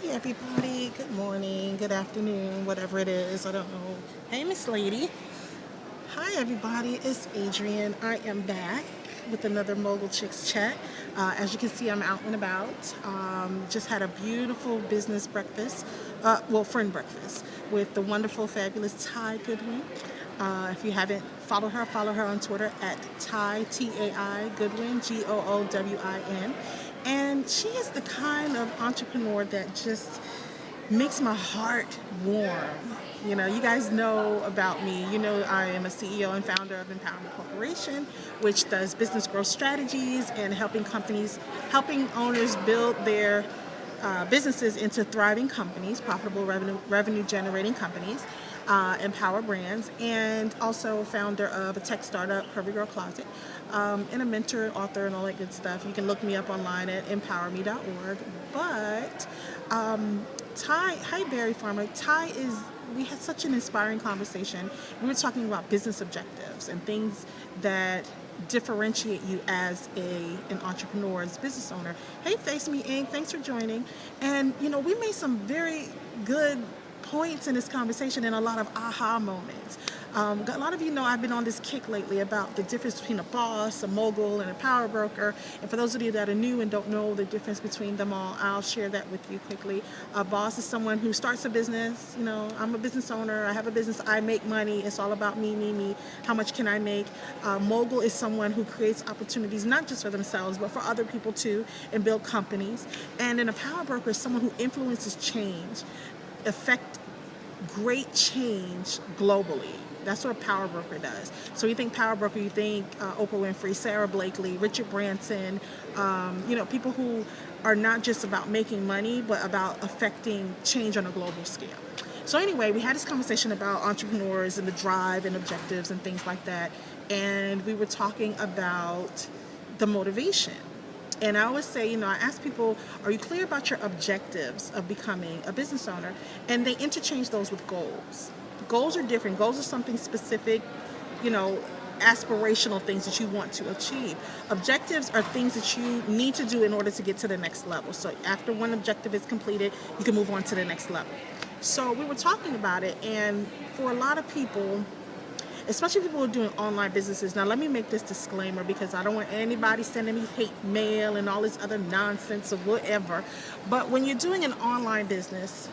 Hey everybody, good morning, good afternoon, whatever it is, I don't know. Hey Miss Lady. Hi everybody, it's Adrienne. I am back with another Mogul Chicks chat. As you can see, I'm out and about. Just had a beautiful business breakfast, friend breakfast with the wonderful, fabulous Ty Goodwin. If you haven't followed her, follow her on Twitter at Ty, T-A-I, Goodwin, Goowin. And she is the kind of entrepreneur that just makes my heart warm. You know, you guys know about me. You know, I am a CEO and founder of Empowerment Corporation, which does business growth strategies and helping owners build their businesses into thriving companies, profitable revenue generating companies, empower brands, and also founder of a tech startup, Curvy Girl Closet, and a mentor, author, and all that good stuff. You can look me up online at empowerme.org. But Ty, hi Barry Farmer. We had such an inspiring conversation. We were talking about business objectives and things that differentiate you as an entrepreneur, as a business owner. Hey, Face Me Inc., thanks for joining. And, you know, we made some very good points in this conversation and a lot of aha moments. A lot of you know I've been on this kick lately about the difference between a boss, a mogul, and a power broker. And for those of you that are new and don't know the difference between them all, I'll share that with you quickly. A boss is someone who starts a business. You know, I'm a business owner. I have a business. I make money. It's all about me, me, me. How much can I make? Mogul is someone who creates opportunities not just for themselves, but for other people too, and build companies. And then a power broker is someone who influences change, affect great change globally. That's what a power broker does. So you think power broker, you think Oprah Winfrey, Sarah Blakely, Richard Branson, people who are not just about making money, but about affecting change on a global scale. So anyway, we had this conversation about entrepreneurs and the drive and objectives and things like that. And we were talking about the motivation. And I always say, I ask people, are you clear about your objectives of becoming a business owner? And they interchange those with goals. Goals are different. Goals are something specific, aspirational things that you want to achieve. Objectives are things that you need to do in order to get to the next level. So after one objective is completed, you can move on to the next level. So we were talking about it, and for a lot of people, especially people who are doing online businesses. Now, let me make this disclaimer because I don't want anybody sending me hate mail and all this other nonsense or whatever. But when you're doing an online business,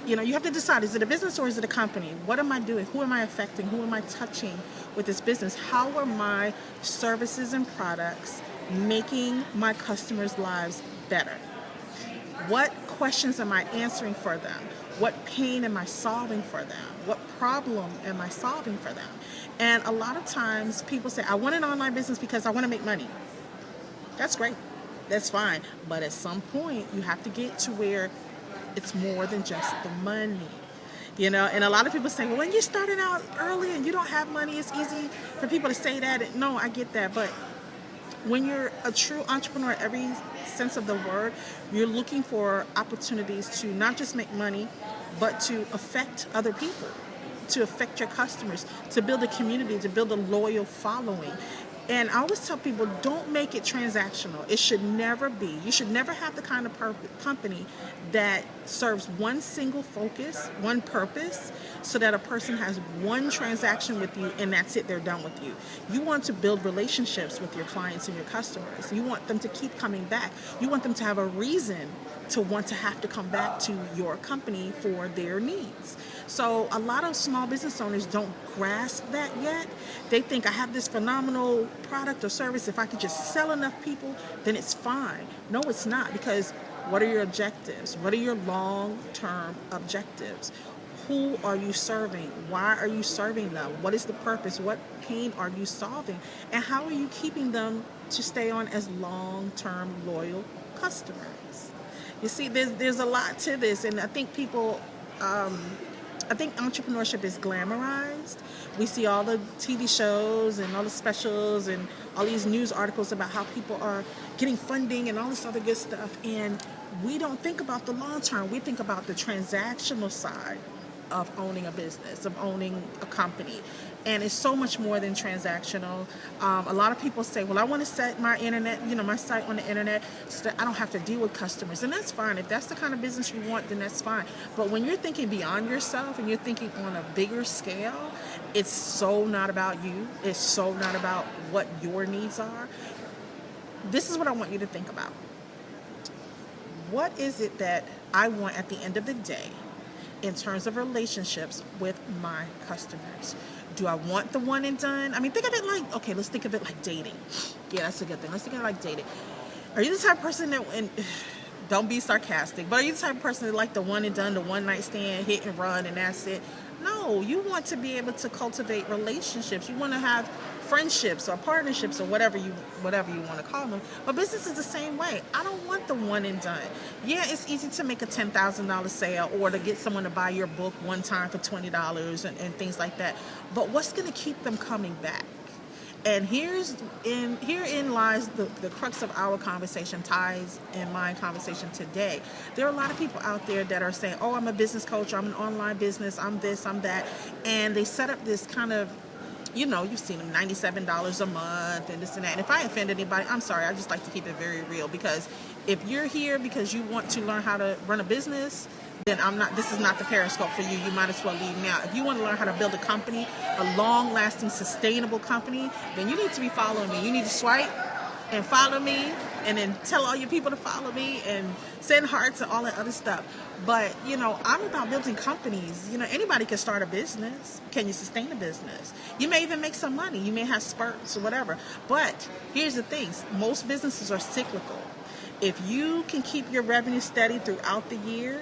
you have to decide, is it a business or is it a company? What am I doing? Who am I affecting? Who am I touching with this business? How are my services and products making my customers' lives better? What questions am I answering for them? What pain am I solving for them? What problem am I solving for them? And a lot of times people say, I want an online business because I want to make money. That's great. That's fine. But at some point, you have to get to where it's more than just the money. And a lot of people say, well, when you're starting out early and you don't have money, it's easy for people to say that. No, I get that. But when you're a true entrepreneur, every sense of the word, you're looking for opportunities to not just make money, but to affect other people, to affect your customers, to build a community, to build a loyal following. And I always tell people, don't make it transactional. It should never be. You should never have the kind of company that serves one single focus, one purpose, so that a person has one transaction with you and that's it, they're done with you. You want to build relationships with your clients and your customers. You want them to keep coming back. You want them to have a reason to want to have to come back to your company for their needs. So a lot of small business owners don't grasp that yet. They think I have this phenomenal product or service. If I could just sell enough people, then it's fine. No, it's not, because what are your objectives? What are your long-term objectives? Who are you serving? Why are you serving them? What is the purpose? What pain are you solving? And how are you keeping them to stay on as long-term loyal customers? You see, there's a lot to this, and I think I think entrepreneurship is glamorized. We see all the TV shows and all the specials and all these news articles about how people are getting funding and all this other good stuff, and we don't think about the long term. We think about the transactional side of owning a business, of owning a company. And it's so much more than transactional. A lot of people say, well, I want to set my internet, my site on the internet so that I don't have to deal with customers. And that's fine. If that's the kind of business you want, then that's fine. But when you're thinking beyond yourself and you're thinking on a bigger scale, it's so not about you. It's so not about what your needs are. This is what I want you to think about. What is it that I want at the end of the day in terms of relationships with my customers? Do I want the one and done? I mean, think of it like, okay, let's think of it like dating. Yeah, that's a good thing. Let's think of it like dating. Are you the type of person that, and don't be sarcastic, but are you the type of person that like the one and done, the one night stand, hit and run, and that's it? No, you want to be able to cultivate relationships. You want to have friendships or partnerships or whatever you want to call them. But business is the same way. I don't want the one and done. Yeah, it's easy to make a $10,000 sale or to get someone to buy your book one time for $20 and things like that. But what's going to keep them coming back? And herein lies the crux of our conversation, Ty's and my conversation today. There are a lot of people out there that are saying, oh, I'm a business coach, I'm an online business, I'm this, I'm that. And they set up this kind of, you've seen them, $97 a month and this and that. And if I offend anybody, I'm sorry. I just like to keep it very real, because if you're here because you want to learn how to run a business, then this is not the Periscope for you. You might as well leave now. If you want to learn how to build a company, a long-lasting, sustainable company, then you need to be following me. You need to swipe and follow me, and then tell all your people to follow me and send hearts and all that other stuff. But, I'm about building companies. Anybody can start a business. Can you sustain a business? You may even make some money. You may have spurts or whatever. But here's the thing. Most businesses are cyclical. If you can keep your revenue steady throughout the year,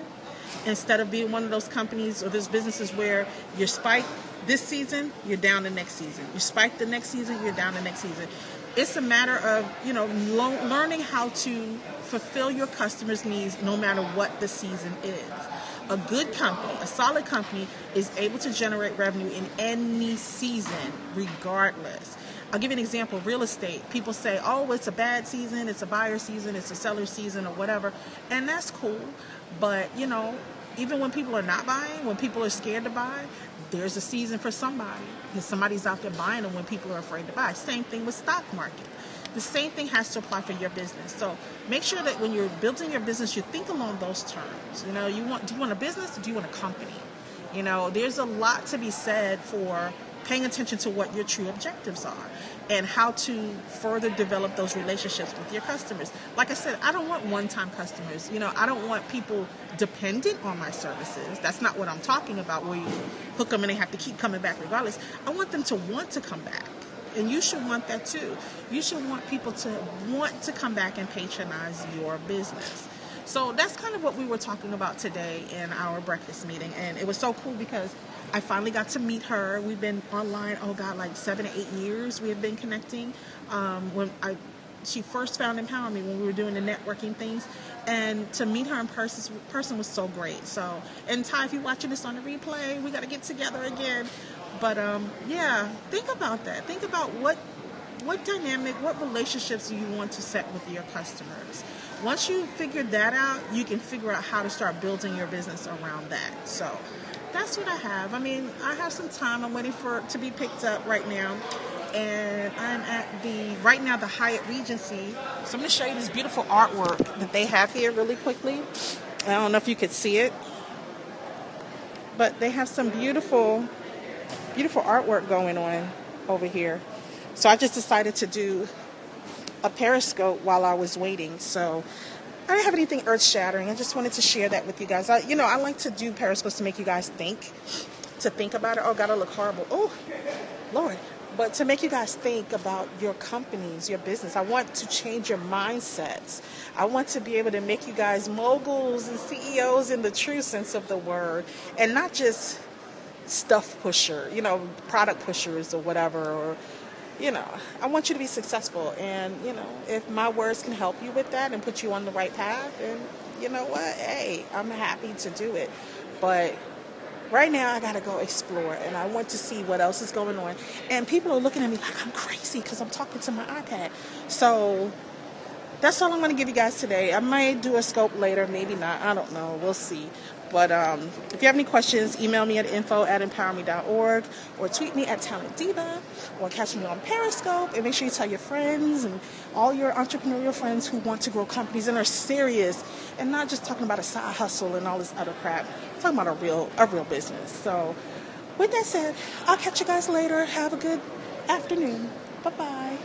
instead of being one of those companies or those businesses where you spike this season, you're down the next season. You spike the next season, you're down the next season. It's a matter of, learning how to fulfill your customers' needs no matter what the season is. A good company, a solid company, is able to generate revenue in any season, regardless. I'll give you an example. Real estate. People say, oh, it's a bad season, it's a buyer season, it's a seller season, or whatever. And that's cool. But, even when people are not buying, when people are scared to buy, there's a season for somebody. Because somebody's out there buying them when people are afraid to buy. Same thing with stock market. The same thing has to apply for your business. So make sure that when you're building your business, you think along those terms. Do you want a business or do you want a company? There's a lot to be said for paying attention to what your true objectives are and how to further develop those relationships with your customers. Like I said, I don't want one-time customers. I don't want people dependent on my services. That's not what I'm talking about, where you hook them and they have to keep coming back regardless. I want them to want to come back. And you should want that too. You should want people to want to come back and patronize your business. So that's kind of what we were talking about today in our breakfast meeting. And it was so cool because I finally got to meet her. We've been online, like 7 to 8 years we have been connecting. She first found Empower Me when we were doing the networking things. And to meet her in person was so great. So, and Ty, if you're watching this on the replay, we got to get together again. But think about that. Think about what dynamic, what relationships do you want to set with your customers. Once you figure that out, you can figure out how to start building your business around that. So that's what I have. I have some time. I'm waiting for it to be picked up right now. And I'm at the Hyatt Regency. So I'm going to show you this beautiful artwork that they have here really quickly. I don't know if you could see it, but they have some beautiful artwork going on over here. So I just decided to do a Periscope while I was waiting. So I didn't have anything earth-shattering. I just wanted to share that with you guys. I like to do Periscopes to make you guys think about it. Oh, God, I look horrible. Oh, Lord. But to make you guys think about your companies, your business. I want to change your mindsets. I want to be able to make you guys moguls and CEOs in the true sense of the word, and not just stuff pusher, product pushers or whatever, or I want you to be successful. And, if my words can help you with that and put you on the right path, and you know what? Hey, I'm happy to do it. But right now I got to go explore, and I want to see what else is going on. And people are looking at me like I'm crazy because I'm talking to my iPad. So that's all I'm going to give you guys today. I might do a scope later, maybe not. I don't know. We'll see. But if you have any questions, email me at info@empowerme.org or tweet me at talentdiva or catch me on Periscope. And make sure you tell your friends and all your entrepreneurial friends who want to grow companies and are serious and not just talking about a side hustle and all this other crap. I'm talking about a real business. So with that said, I'll catch you guys later. Have a good afternoon. Bye-bye.